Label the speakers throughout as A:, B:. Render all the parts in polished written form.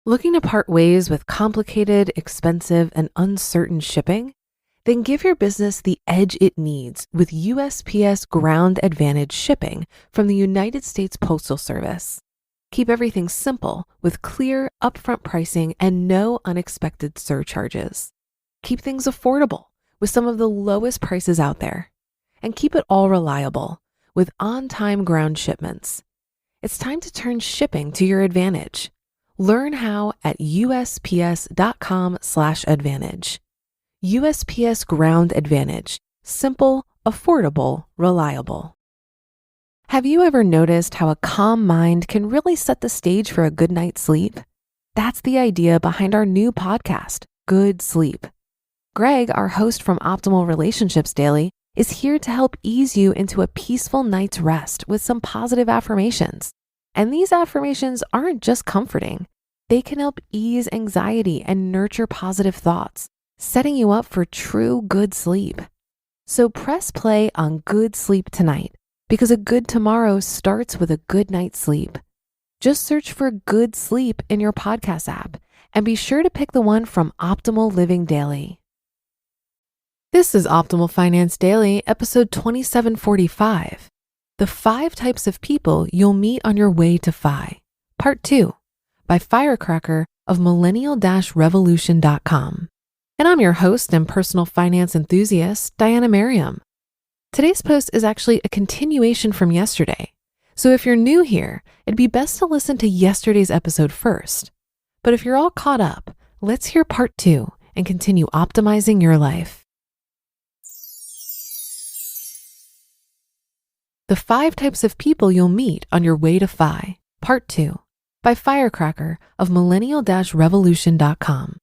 A: Looking to part ways with complicated, expensive, and uncertain shipping? Then give your business the edge it needs with USPS Ground Advantage shipping from the United States Postal Service. Keep everything simple with clear, upfront pricing and no unexpected surcharges. Keep things affordable with some of the lowest prices out there. And keep it all reliable with on-time ground shipments. It's time to turn shipping to your advantage. Learn how at USPS.com/advantage. USPS Ground Advantage. Simple, affordable, reliable. Have you ever noticed how a calm mind can really set the stage for a good night's sleep? That's the idea behind our new podcast, Good Sleep. Greg, our host from Optimal Relationships Daily, is here to help ease you into a peaceful night's rest with some positive affirmations. And these affirmations aren't just comforting. They can help ease anxiety and nurture positive thoughts, setting you up for true good sleep. So press play on Good Sleep tonight, because a good tomorrow starts with a good night's sleep. Just search for Good Sleep in your podcast app and be sure to pick the one from Optimal Living Daily. This is Optimal Finance Daily, episode 2745. The 5 types of people you'll meet on your way to FI, part 2, by FIRECracker of Millennial-Revolution.com. And I'm your host and personal finance enthusiast, Diana Merriam. Today's post is actually a continuation from yesterday. So if you're new here, it'd be best to listen to yesterday's episode first. But if you're all caught up, let's hear part 2 and continue optimizing your life. The 5 types of people you'll meet on your way to FI, part 2, by FIRECracker of Millennial-Revolution.com.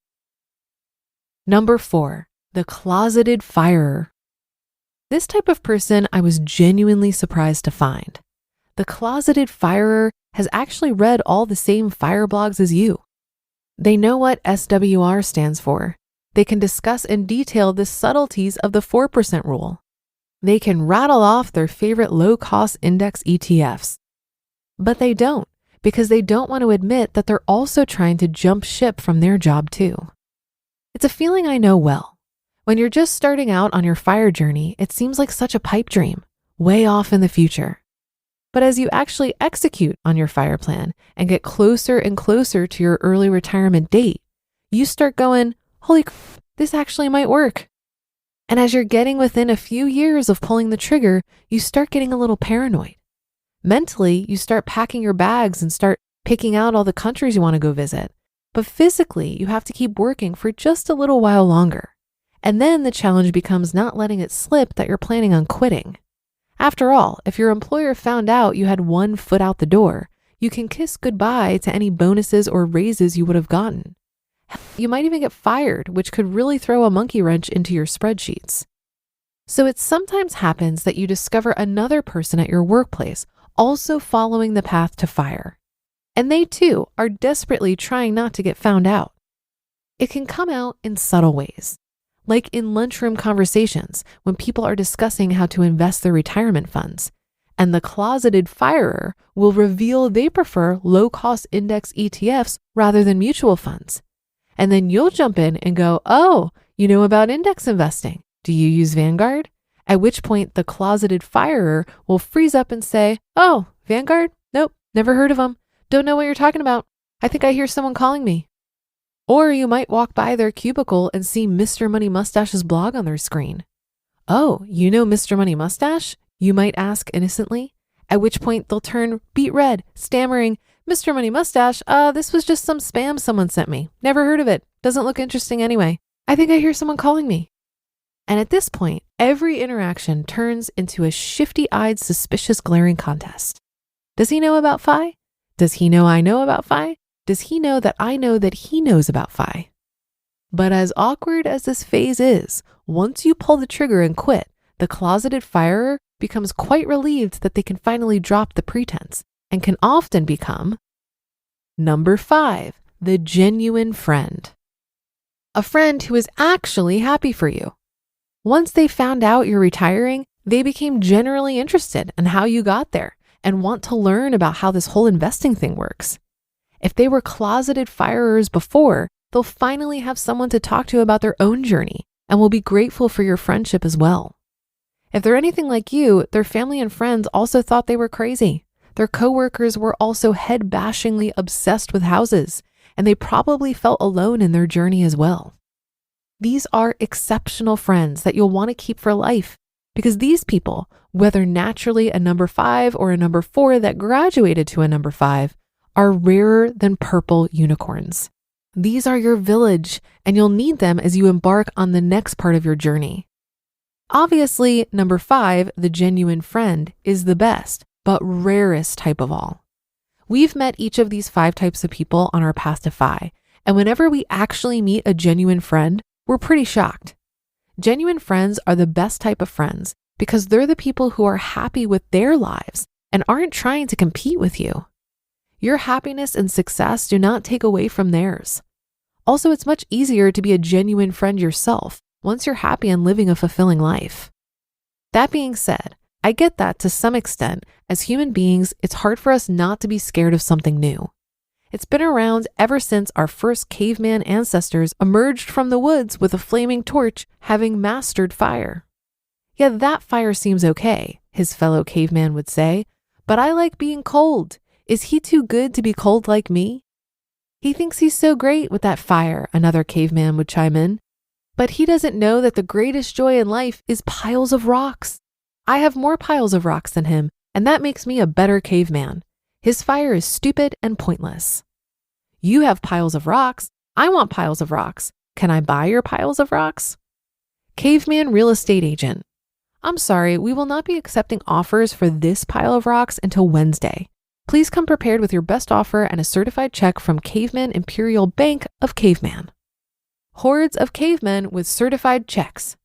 A: Number 4, the closeted FIRER. This type of person I was genuinely surprised to find. The closeted FIRER has actually read all the same FIRE blogs as you. They know what SWR stands for. They can discuss in detail the subtleties of the 4% rule. They can rattle off their favorite low-cost index ETFs. But they don't, because they don't want to admit that they're also trying to jump ship from their job too. It's a feeling I know well. When you're just starting out on your FIRE journey, it seems like such a pipe dream, way off in the future. But as you actually execute on your FIRE plan and get closer and closer to your early retirement date, you start going, holy crap, this actually might work. And as you're getting within a few years of pulling the trigger, you start getting a little paranoid. Mentally, you start packing your bags and start picking out all the countries you want to go visit. But physically, you have to keep working for just a little while longer. And then the challenge becomes not letting it slip that you're planning on quitting. After all, if your employer found out you had one foot out the door, you can kiss goodbye to any bonuses or raises you would have gotten. You might even get fired, which could really throw a monkey wrench into your spreadsheets. So it sometimes happens that you discover another person at your workplace also following the path to FIRE. And they too are desperately trying not to get found out. It can come out in subtle ways, like in lunchroom conversations when people are discussing how to invest their retirement funds, and the closeted FIRER will reveal they prefer low-cost index ETFs rather than mutual funds. And then you'll jump in and go, oh, you know about index investing. Do you use Vanguard? At which point the closeted FIRER will freeze up and say, oh, Vanguard? Nope, never heard of them. Don't know what you're talking about. I think I hear someone calling me. Or you might walk by their cubicle and see Mr. Money Mustache's blog on their screen. Oh, you know Mr. Money Mustache? You might ask innocently, at which point they'll turn beet red, stammering, Mr. Money Mustache, this was just some spam someone sent me. Never heard of it. Doesn't look interesting anyway. I think I hear someone calling me. And at this point, every interaction turns into a shifty-eyed, suspicious, glaring contest. Does he know about FI? Does he know I know about FI? Does he know that I know that he knows about FI? But as awkward as this phase is, once you pull the trigger and quit, the closeted FIRER becomes quite relieved that they can finally drop the pretense and can often become number 5, the genuine friend. A friend who is actually happy for you. Once they found out you're retiring, they became generally interested in how you got there and want to learn about how this whole investing thing works. If they were closeted FIREers before, they'll finally have someone to talk to about their own journey and will be grateful for your friendship as well. If they're anything like you, their family and friends also thought they were crazy. Their coworkers were also head-bashingly obsessed with houses, and they probably felt alone in their journey as well. These are exceptional friends that you'll want to keep for life because these people, whether naturally a number 5 or a number 4 that graduated to a number 5, are rarer than purple unicorns. These are your village, and you'll need them as you embark on the next part of your journey. Obviously, number 5, the genuine friend, is the best, but rarest type of all. We've met each of these 5 types of people on our path to FI, and whenever we actually meet a genuine friend, we're pretty shocked. Genuine friends are the best type of friends because they're the people who are happy with their lives and aren't trying to compete with you. Your happiness and success do not take away from theirs. Also, it's much easier to be a genuine friend yourself once you're happy and living a fulfilling life. That being said, I get that to some extent, as human beings, it's hard for us not to be scared of something new. It's been around ever since our first caveman ancestors emerged from the woods with a flaming torch, having mastered fire. Yeah, that fire seems okay, his fellow caveman would say, but I like being cold. Is he too good to be cold like me? He thinks he's so great with that fire, another caveman would chime in. But he doesn't know that the greatest joy in life is piles of rocks. I have more piles of rocks than him, and that makes me a better caveman. His fire is stupid and pointless. You have piles of rocks. I want piles of rocks. Can I buy your piles of rocks? Caveman real estate agent. I'm sorry, we will not be accepting offers for this pile of rocks until Wednesday. Please come prepared with your best offer and a certified check from Caveman Imperial Bank of Caveman. Hordes of cavemen with certified checks.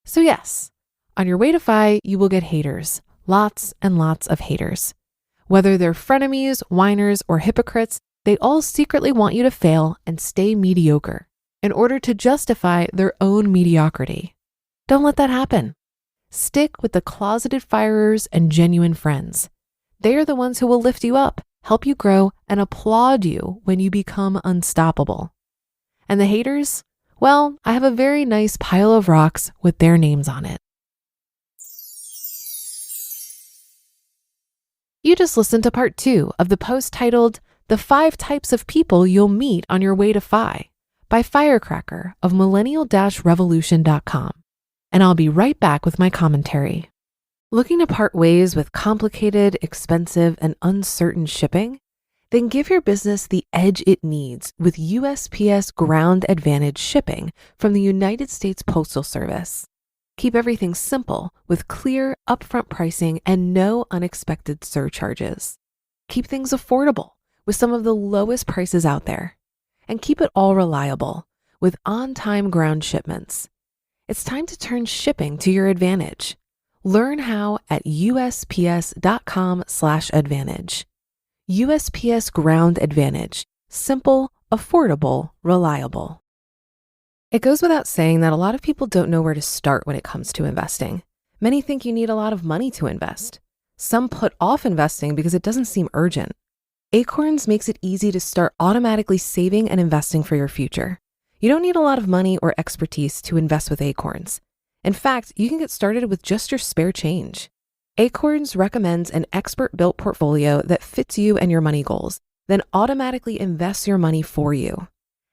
A: So yes, on your way to FI, you will get haters, lots and lots of haters. Whether they're frenemies, whiners, or hypocrites, they all secretly want you to fail and stay mediocre in order to justify their own mediocrity. Don't let that happen. Stick with the closeted FIREers and genuine friends. They are the ones who will lift you up, help you grow, and applaud you when you become unstoppable. And the haters? Well, I have a very nice pile of rocks with their names on it. You just listened to part 2 of the post titled, The 5 Types of People You'll Meet on Your Way to FI by FIRECracker of millennial-revolution.com. And I'll be right back with my commentary. Looking to part ways with complicated, expensive, and uncertain shipping? Then give your business the edge it needs with USPS Ground Advantage shipping from the United States Postal Service. Keep everything simple with clear, upfront pricing and no unexpected surcharges. Keep things affordable with some of the lowest prices out there. And keep it all reliable with on-time ground shipments. It's time to turn shipping to your advantage. Learn how at USPS.com/advantage. USPS Ground Advantage. Simple, affordable, reliable. It goes without saying that a lot of people don't know where to start when it comes to investing. Many think you need a lot of money to invest. Some put off investing because it doesn't seem urgent. Acorns makes it easy to start automatically saving and investing for your future. You don't need a lot of money or expertise to invest with Acorns. In fact, you can get started with just your spare change. Acorns recommends an expert-built portfolio that fits you and your money goals, then automatically invests your money for you.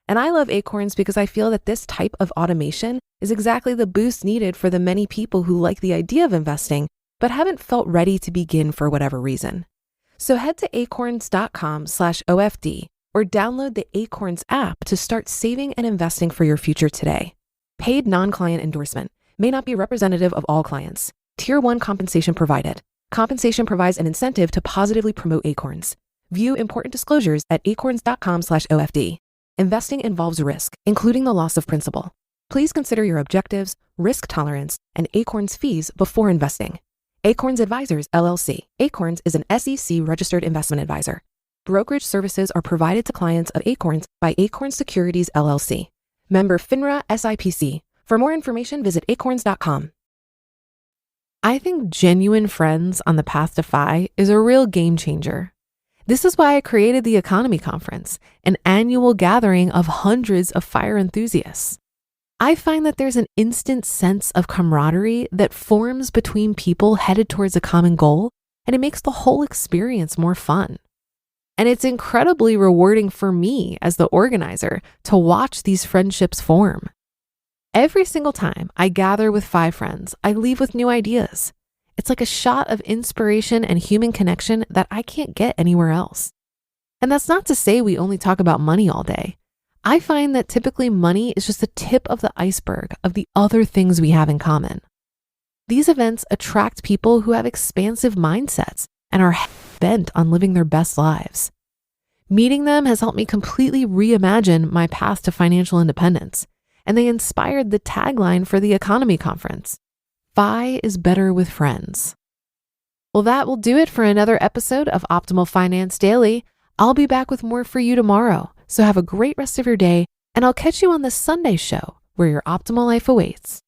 A: And I love Acorns because I feel that this type of automation is exactly the boost needed for the many people who like the idea of investing, but haven't felt ready to begin for whatever reason. So head to acorns.com/OFD or download the Acorns app to start saving and investing for your future today. Paid non-client endorsement. May not be representative of all clients. Tier 1 compensation provided. Compensation provides an incentive to positively promote Acorns. View important disclosures at acorns.com/OFD. Investing involves risk, including the loss of principal. Please consider your objectives, risk tolerance, and Acorns fees before investing. Acorns Advisors, LLC. Acorns is an SEC registered investment advisor. Brokerage services are provided to clients of Acorns by Acorns Securities, LLC. Member FINRA SIPC. For more information, visit acorns.com. I think genuine friends on the path to FI is a real game changer. This is why I created the Economy Conference, an annual gathering of hundreds of FIRE enthusiasts. I find that there's an instant sense of camaraderie that forms between people headed towards a common goal, and it makes the whole experience more fun. And it's incredibly rewarding for me as the organizer to watch these friendships form. Every single time I gather with 5 friends, I leave with new ideas. It's like a shot of inspiration and human connection that I can't get anywhere else. And that's not to say we only talk about money all day. I find that typically money is just the tip of the iceberg of the other things we have in common. These events attract people who have expansive mindsets and are bent on living their best lives. Meeting them has helped me completely reimagine my path to financial independence, and they inspired the tagline for the Economy Conference: FI is better with friends. Well, that will do it for another episode of Optimal Finance Daily. I'll be back with more for you tomorrow. So have a great rest of your day, and I'll catch you on the Sunday show where your optimal life awaits.